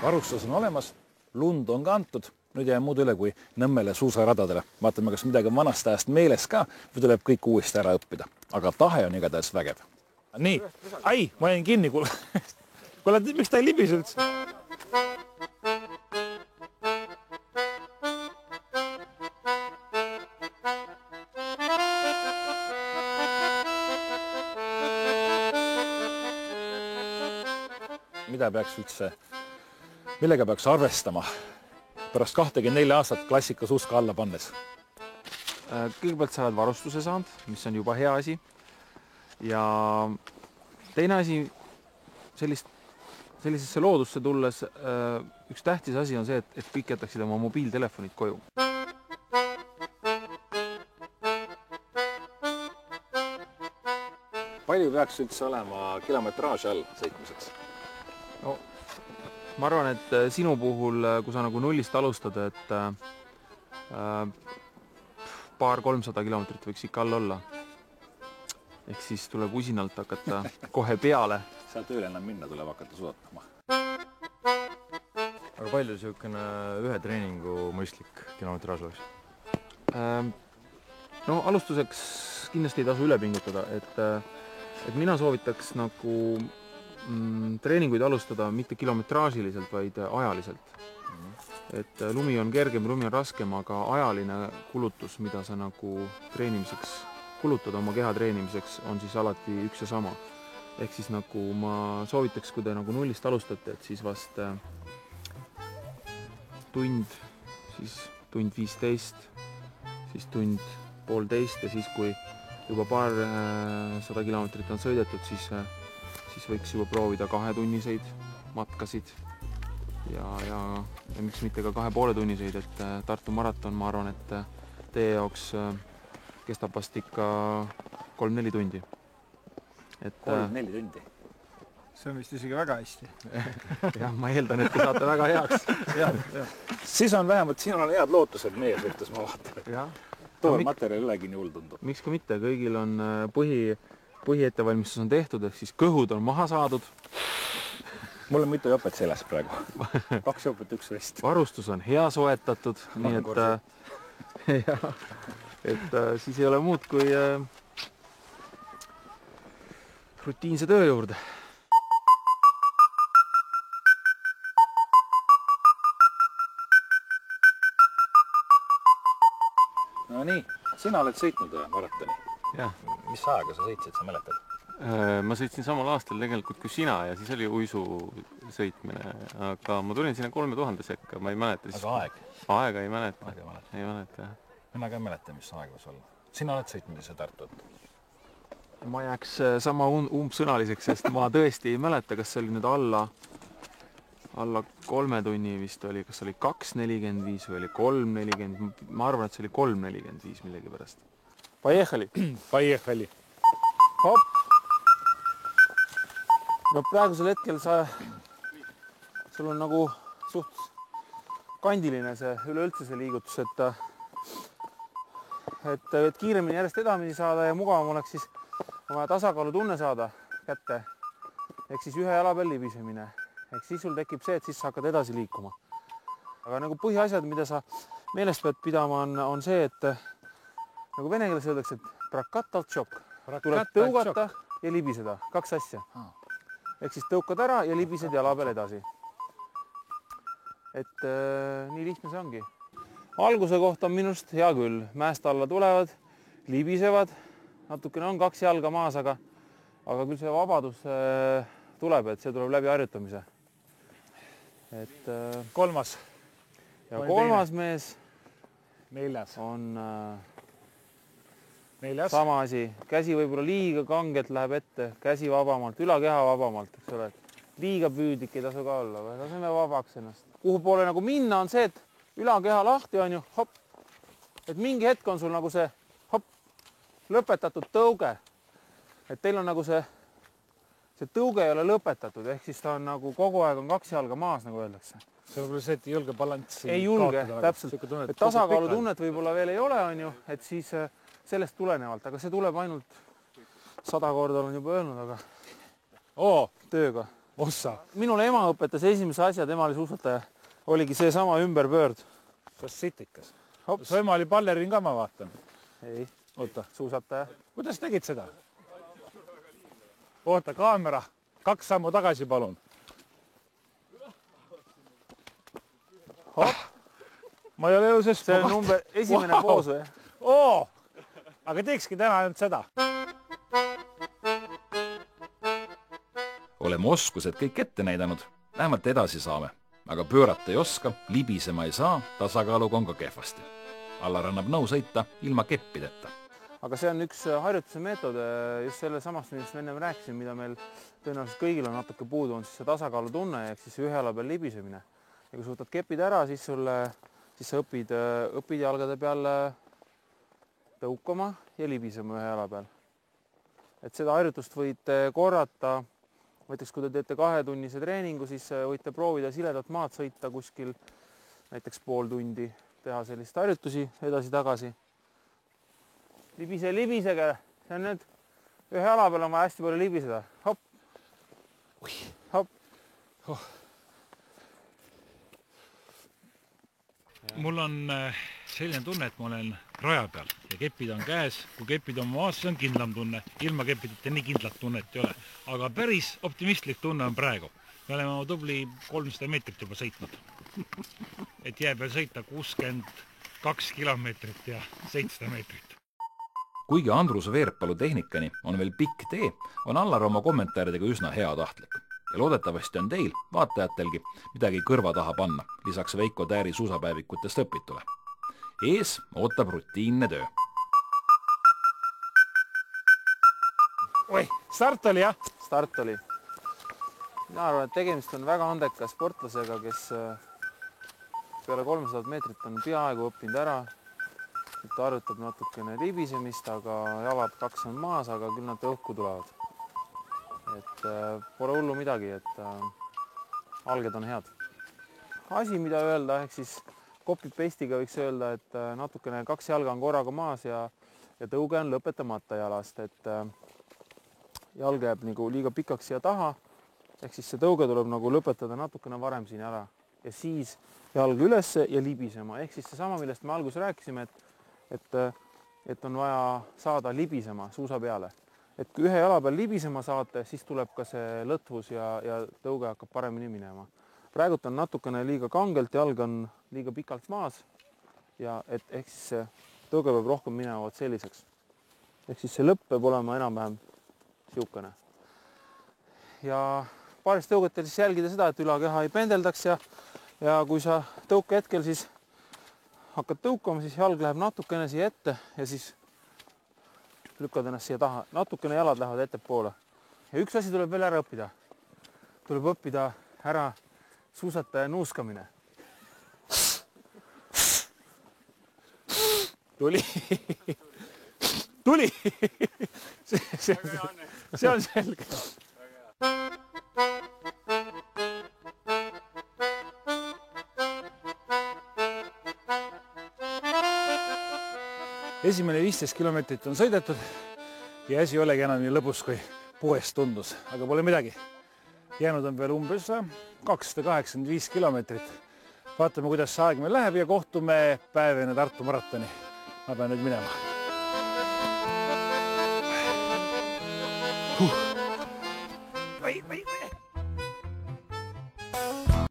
Varustus on olemas, lund on kantud, nüüd jää muud üle kui Nõmmele suusaradadele. Vaatame, kas midagi on vanast ajast meeles ka või tuleb kõik uuesti ära õppida. Aga tahe on igatahes vägev. Nii, ai, ma jäin kinni, kuule. Kuule, miks ta ei libise üldse? Mida peaks üldse, millega peaks arvestama pärast 24 aastat klassikasuuska alla pannes? Kõigepealt sa oled varustuse saanud, mis on juba hea asi. Ja teine asi, sellisesse loodusse tulles, üks tähtis asi on see, et kõik jätaksid oma mobiiltelefonid koju. Palju peaks üldse olema kilometraaži all sõitmiseks? No, ma arvan, et sinu puhul, kui sa nagu nullist alustad, et 200-300 kilomeetrit võiks ikka all olla. Ehk siis tuleb usinalt hakata kohe peale. Sealt ööle enam minna tuleb hakata suutama. Aga palju siukene ühe treeningu mõistlik kilometraaž oleks? No alustuseks kindlasti ei tasu üle pingutada, et mina soovitaks nagu treeninguid alustada mitte kilometraasiliselt, vaid ajaliselt. Et lumi on kergem, lumi on raskem, aga ajaline kulutus, mida sa nagu treenimiseks kulutad oma keha treenimiseks, on siis alati üks ja sama. Ehk siis nagu ma soovitaks, kui te nagu nullist alustate, et siis vast tund, siis tund 15, siis tund 1,5 ja siis kui juba paar 100 kilomeetrit on sõidetud, siis võiks juba proovida 2-tunniseid matkasid ja miks mitte ka 2,5-tunniseid, et Tartu maraton, ma arvan, et teie jaoks kestab vast ikka 3-4 tundi. 3-4 tundi? See on vist isegi väga hästi. Jah, ma eeldan, et te saate väga heaks. Siis on vähemalt, siin on head lootused meie suhtes, ma vaatan. Tool materjal ülegi nii hull tundub. Miks ka mitte, kõigil on põhiettevalmistus on tehtud, ehk siis kõhud on maha saadud. Mul on mitu jopet seljas praegu. 2 jopet, 1 vest. Varustus on hea soetatud, nii et siis ei ole muud kui rutiinse töö juurde. No nii, sina oled sõitnud maratoni. Jah. Mis aega sa sõitsid, sa mäletad? Ma sõitsin samal aastal tegelikult kui sina ja siis oli uisu sõitmine, aga ma tulin sinna 3000 sekka, ma ei mäleta. Aga aeg? Aega ei mäleta. Ei mäleta, jah. Mina ka ei mäleta, mis aeg võis olla. Sina oled sõitnud ise Tartut? Ma jääks sama umbsõnaliseks, sest ma tõesti ei mäleta, kas see oli nüüd alla 3 tunni vist oli, kas oli 2.45 või oli 3.40, ma arvan, et see oli 3.45 millegi pärast. Поехали! Поехали! Hop! No praegusel hetkel sul on nagu suht kandiline see üleüldse see liigutus, et kiiremini järjest edamini saada ja mugavam oleks siis oma tasakaalu tunne saada kätte. Ehk siis ühe jala peal libisemine. Ehk siis sul tekib see, et siis sa hakkad edasi liikuma. Aga nagu põhiasjad, mida sa meelest pead pidama, on see, et nagu vene keeles öeldakse, et prakataltšok. Tuleb tõugata ja libiseda. 2 asja. Ehk siis tõukad ära ja libised jala peal edasi. Et nii lihtne see ongi. Alguse kohta on minust hea küll. Mäest alla tulevad, libisevad. Natukene on 2 jalga maas, aga küll see vabadus tuleb, et see tuleb läbi harjutamise. Et kolmas. Ja kolmas mees 4. on 4. sama asi. Käsi võib-olla liiga kangelt läheb ette, käsi vabamalt, ülakeha vabamalt, eks ole. Liiga püüdik ei tasu ka olla, või laseme vabaks ennast. Kuhu poole nagu minna on see, et ülakeha lahti on ju, hopp. Et mingi hetk on sul nagu see, hopp, lõpetatud tõuge. Et teil on nagu see tõuge ei ole lõpetatud, ehk siis ta on nagu kogu aeg on 2 jalga maas, nagu öeldakse. See võib-olla see, et ei julge balanssi ei julge, täpselt. Et tasakaalu tunnet võib-olla veel ei ole, on ju, et siis sellest tulenevalt, aga see tuleb ainult 100 korda olen juba öelnud, aga tööga Ossa, minul ema õpetas esimese asja, tema oli suusataja, oligi see sama ümberpöörd. kas sitikas? Hops. Su ema oli ballerin ka, ma vaatan. Ei, Oota, suusataja. kuidas tegid seda? Oota, kaamera, 2 sammu tagasi, palun. Ma ei ole elus See on esimene poos või? Oo, aga teekski täna ainult seda. Oleme oskused kõik ette näidanud, vähemalt edasi saame. Aga pöörata ei oska, libisema ei saa, tasakaaluga on ka kehvasti. Allar annab nõu sõita ilma keppideta. Aga see on üks harjutuse meetod just selle samast, millest me ennem rääkisin, mida meil tõenäoliselt kõigil on natuke puudu, on siis see tasakaalu tunne ehk siis ühe jala peal libisemine. Ja kui sa võtad kepid ära, siis sa õpid jalgade peal tõukama ja libisema ühe jala peal. Et seda harjutust võite korrata, näiteks kui te teete 2-tunnise treeningu, siis võite proovida siledat maad sõita kuskil näiteks pool tundi, teha sellist harjutusi edasi-tagasi. Libisege, see on nüüd ühe jala peal on vaja hästi palju libiseda. Hopp, hopp. Mul on selline tunne, et ma olen raja peal ja kepid on käes. Kui kepid on maas, see on kindlam tunne. Ilma kepideta nii kindlat tunnet ei ole. Aga päris optimistlik tunne on praegu. Me oleme tubli 300 meetrit juba sõitnud. Et jää peal sõita 62 kilomeetrit ja 700 meetrit. Kuigi Andrus Veerpalu tehnikani on veel pikk tee, on Allar oma kommentaaridega üsna heatahtlik. Ja loodetavasti on teil, vaatajatelgi, midagi kõrva taha panna, lisaks Veiko Tääri suusapäevikutest õpitule. Ees ootab rutiinne töö. Oi, start oli jah? Start oli. Mina arvan, et tegemist on väga andeka sportlasega, kes peale 300 meetrit on peaaegu õppinud ära. Ta harjutab natukene libisemist, aga jalad 2 on maas, aga küll nad õhku tulevad. Et pole hullu midagi, et alged on head. Asi, mida öelda, ehk siis copy-paste'iga võiks öelda, et natukene 2 jalga on korraga maas ja tõuge on lõpetamata jalast, et jalg jääb nagu liiga pikaks siia taha, ehk siis see tõuge tuleb nagu lõpetada natukene varem siin ära ja siis jalg ülesse ja libisema, ehk siis seesama, millest me alguses rääkisime, et on vaja saada libisema suusa peale. Et kui ühe jala peal libisema saate, siis tuleb ka see lõtvus ja tõuge hakkab paremini minema. Praegult on natukene liiga kangelt, jalg on liiga pikalt maas ja ehk siis see tõuge peab rohkem minema selliseks. Ehk siis see lõpp peab olema enam-vähem siukene. Ja paarist tõugetel siis jälgida seda, et ülakeha ei pendeldaks ja kui sa tõuke hetkel siis hakkad tõukama, siis jalg läheb natukene siia ette ja siis lükkad ennast siia taha. Natukene jalad lähevad ettepoole. Ja üks asi tuleb veel ära õppida. Tuleb õppida ära suusataja nuuskamine. Tuli. Tuli. See on selge. Esimene 15 kilomeetrit on sõidetud ja asi ei olegi enam nii lõbus, kui poest tundus, aga pole midagi. Jäänud on veel umbes 285 kilomeetrit. Vaatame, kuidas see aeg meil läheb ja kohtume päev enne Tartu maratoni. Ma pean nüüd minema.